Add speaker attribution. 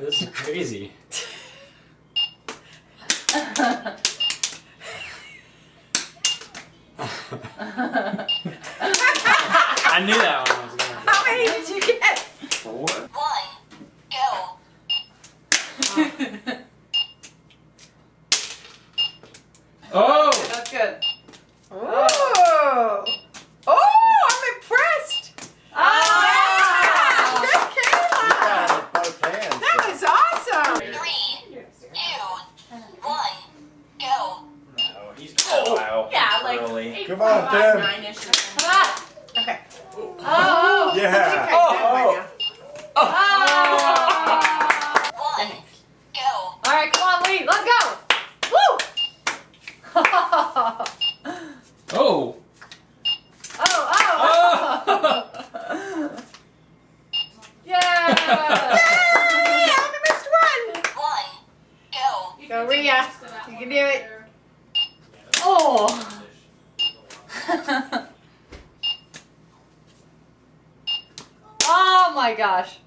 Speaker 1: This is crazy. I knew that one was gonna.
Speaker 2: How many did you get?
Speaker 1: 4.
Speaker 3: 1, go.
Speaker 1: Oh!
Speaker 2: That's good. Oh! Oh, I'm impressed.
Speaker 4: Oh,
Speaker 2: Good, Kayla.
Speaker 5: Both hands.
Speaker 2: That was awesome.
Speaker 3: 3, 2, 1, go.
Speaker 1: No, he's wow.
Speaker 4: yeah, like
Speaker 1: Early.
Speaker 4: 8,
Speaker 5: Come on,
Speaker 4: 5,
Speaker 5: Tim.
Speaker 4: 9-ish.
Speaker 2: Come on. Okay.
Speaker 4: Oh.
Speaker 5: Yeah.
Speaker 2: Okay,
Speaker 1: Oh,
Speaker 2: good right now.
Speaker 4: Oh.
Speaker 3: 1, go.
Speaker 4: All right, come on, Lee. Let's go. Woo.
Speaker 1: Oh!
Speaker 4: Oh. Yeah.
Speaker 2: Yay! I only missed one.
Speaker 3: 1, go.
Speaker 2: Go, Rhea. You can do it.
Speaker 4: Oh. Oh my gosh.